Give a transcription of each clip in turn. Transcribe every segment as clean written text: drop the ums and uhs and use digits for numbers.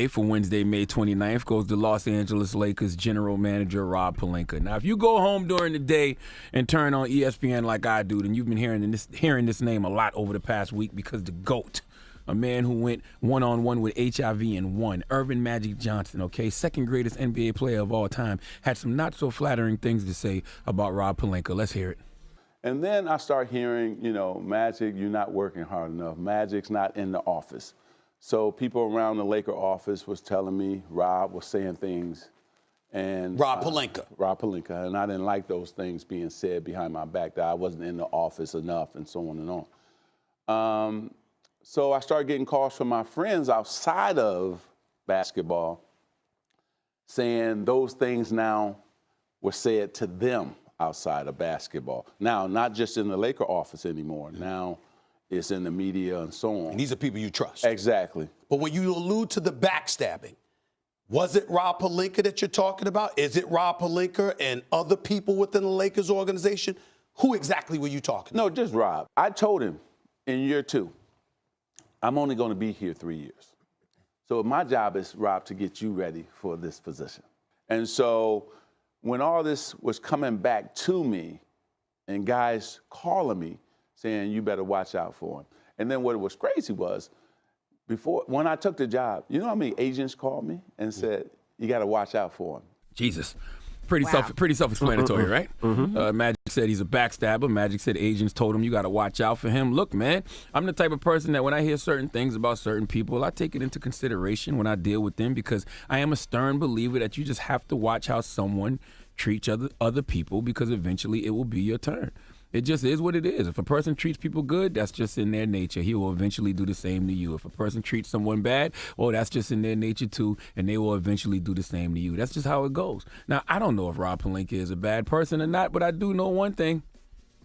today for Wednesday, May 29th goes to Los Angeles Lakers general manager Rob Pelinka. Now, if you go home during the day and turn on ESPN like I do, then you've been hearing this name a lot over the past week because the GOAT, a man who went one-on-one with HIV and won, Earvin Magic Johnson, okay, second greatest NBA player of all time, had some not-so-flattering things to say about Rob Pelinka. Let's hear it. And then I start hearing, Magic, you're not working hard enough. Magic's not in the office. So people around the Laker office was telling me Rob was saying things. And Rob Pelinka. Rob Pelinka. And I didn't like those things being said behind my back, that I wasn't in the office enough and so on and on. So I started getting calls from my friends outside of basketball saying those things now were said to them outside of basketball. Now, not just in the Laker office anymore. Now it's in the media and so on. And these are people you trust. Exactly. But when you allude to the backstabbing, was it Rob Pelinka that you're talking about? Is it Rob Pelinka and other people within the Lakers organization? Who exactly were you talking about? No, just Rob. I told him in year 2, I'm only going to be here 3 years. So my job is, Rob, to get you ready for this position. And so when all this was coming back to me and guys calling me saying, you better watch out for him. And then what was crazy was, when I took the job, you know how many agents called me and said, you got to watch out for him? Jesus. Pretty self-explanatory, right? Mm-hmm. Magic said he's a backstabber. Magic said agents told him you got to watch out for him. Look, man, I'm the type of person that when I hear certain things about certain people, I take it into consideration when I deal with them because I am a stern believer that you just have to watch how someone treats other people because eventually it will be your turn. It just is what it is. If a person treats people good, that's just in their nature. He will eventually do the same to you. If a person treats someone bad, well, that's just in their nature too, and they will eventually do the same to you. That's just how it goes. Now, I don't know if Rob Pelinka is a bad person or not, but I do know one thing.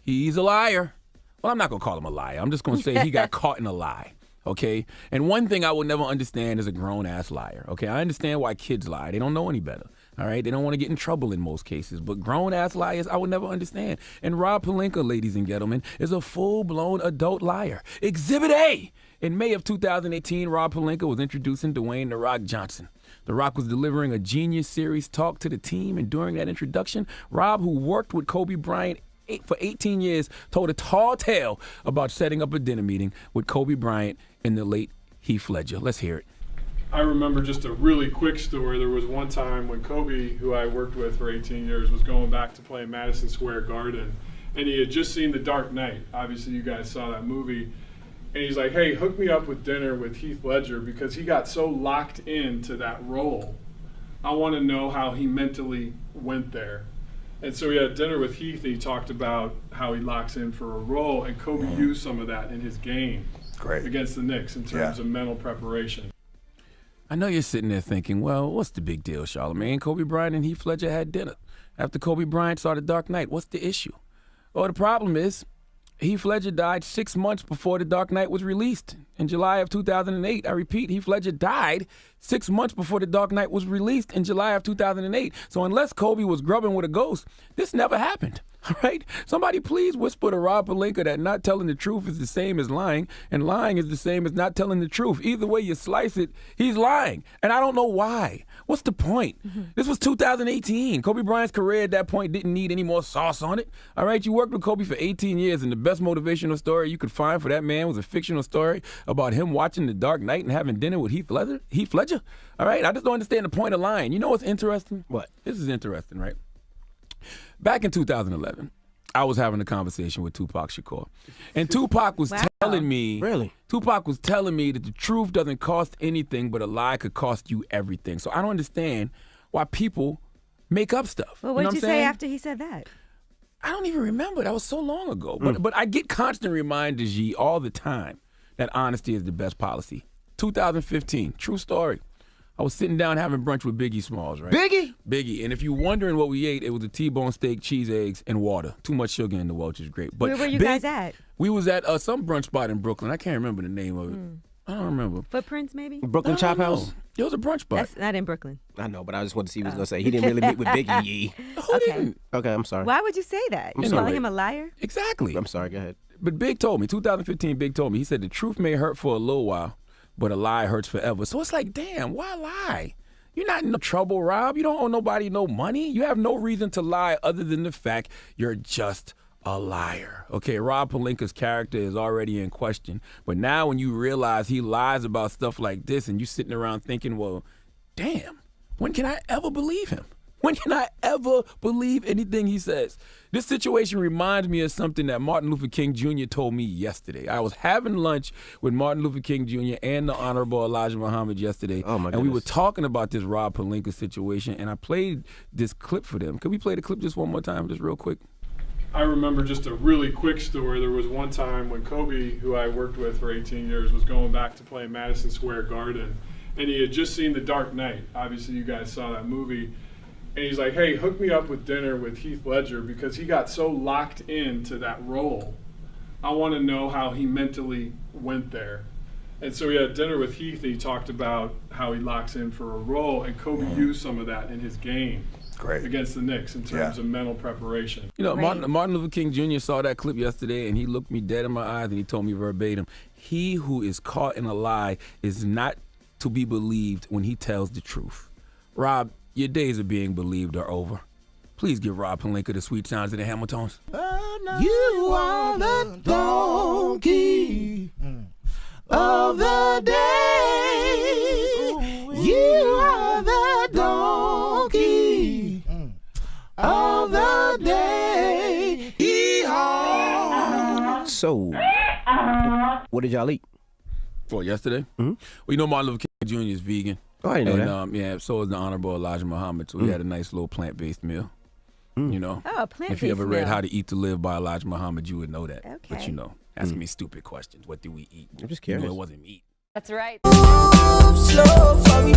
He's a liar. Well, I'm not going to call him a liar. I'm just going to say he got caught in a lie. Okay? And one thing I will never understand is a grown-ass liar. Okay? I understand why kids lie. They don't know any better. All right? They don't want to get in trouble in most cases. But grown-ass liars, I will never understand. And Rob Pelinka, ladies and gentlemen, is a full-blown adult liar. Exhibit A! In May of 2018, Rob Pelinka was introducing Dwayne "The Rock" Johnson. The Rock was delivering a Genius Series talk to the team, and during that introduction, Rob, who worked with Kobe Bryant for 18 years, told a tall tale about setting up a dinner meeting with Kobe Bryant and the late Heath Ledger. Let's hear it. I remember just a really quick story. There was one time when Kobe, who I worked with for 18 years, was going back to play Madison Square Garden, and he had just seen The Dark Knight. Obviously, you guys saw that movie. And he's like, hey, hook me up with dinner with Heath Ledger because he got so locked into that role. I want to know how he mentally went there. And so he had dinner with Heath, and he talked about how he locks in for a role, and Kobe used some of that in his game against the Knicks in terms of mental preparation. I know you're sitting there thinking, well, what's the big deal, Charlamagne? Kobe Bryant and Heath Ledger had dinner. After Kobe Bryant saw The Dark Knight, what's the issue? Well, the problem is Heath Ledger died 6 months before The Dark Knight was released. In July of 2008, I repeat, Heath Ledger died 6 months before The Dark Knight was released in July of 2008. So unless Kobe was grubbing with a ghost, this never happened. All right? Somebody please whisper to Rob Pelinka that not telling the truth is the same as lying, and lying is the same as not telling the truth. Either way you slice it, he's lying. And I don't know why. What's the point? This was 2018. Kobe Bryant's career at that point didn't need any more sauce on it. All right? You worked with Kobe for 18 years, and the best motivational story you could find for that man was a fictional story about him watching The Dark Knight and having dinner with Heath Ledger. All right? I just don't understand the point of lying. You know what's interesting? What? This is interesting, right? Back in 2011, I was having a conversation with Tupac Shakur. And Tupac was telling me, Tupac was telling me that the truth doesn't cost anything, but a lie could cost you everything. So I don't understand why people make up stuff. Well, what did you say after he said that? I don't even remember. That was so long ago. But I get constant reminders, G, all the time that honesty is the best policy. 2015, true story. I was sitting down having brunch with Biggie Smalls, right? Biggie. And if you're wondering what we ate, it was a T-bone steak, cheese, eggs, and water. Too much sugar in the world, which is great. But where were you guys at? We was at some brunch spot in Brooklyn. I can't remember the name of it. I don't remember. Footprints, maybe? Brooklyn Chop House? It was a brunch spot. That's not in Brooklyn. I know, but I just wanted to see what he was going to say. He didn't really meet with Biggie Yee. Okay. Okay, I'm sorry. Why would you say that? You calling him a liar? Exactly. I'm sorry, go ahead. But Big told me, 2015, Big told me, he said the truth may hurt for a little while, but a lie hurts forever. So it's like, damn, why lie? You're not in no trouble, Rob. You don't owe nobody no money. You have no reason to lie other than the fact you're just a liar. Okay, Rob Pelinka's character is already in question. But now when you realize he lies about stuff like this and you sitting around thinking, well, damn, when can I ever believe him? When can I ever believe anything he says? This situation reminds me of something that Martin Luther King Jr. told me yesterday. I was having lunch with Martin Luther King Jr. and the Honorable Elijah Muhammad yesterday. Oh, my and we goodness. were talking about this Rob Pelinka situation, and I played this clip for them. Can we play the clip just one more time, just real quick? I remember just a really quick story. There was one time when Kobe, who I worked with for 18 years, was going back to play Madison Square Garden, and he had just seen The Dark Knight. Obviously, you guys saw that movie. And he's like, hey, hook me up with dinner with Heath Ledger because he got so locked into that role. I want to know how he mentally went there. And so we had dinner with Heath, and he talked about how he locks in for a role, and Kobe used some of that in his game against the Knicks in terms of mental preparation. You know, Martin Luther King Jr. saw that clip yesterday, and he looked me dead in my eyes, and he told me verbatim, he who is caught in a lie is not to be believed when he tells the truth. Rob, your days of being believed are over. Please give Rob Pelinka the sweet sounds of the Hamiltones. You are the donkey of the day. You are the donkey of the day. Yeehaw. So, what did y'all eat? For yesterday? Well, you know Martin Luther King Jr. is vegan. Oh, I didn't know and, yeah, so is the Honorable Elijah Muhammad. So we had a nice little plant-based meal. You know, Oh, a plant-based if you ever read meal. How to Eat to Live by Elijah Muhammad, you would know that. But Okay. you know, ask me stupid questions. What do we eat? I'm just You know, curious. it wasn't meat. That's right. Slow for me.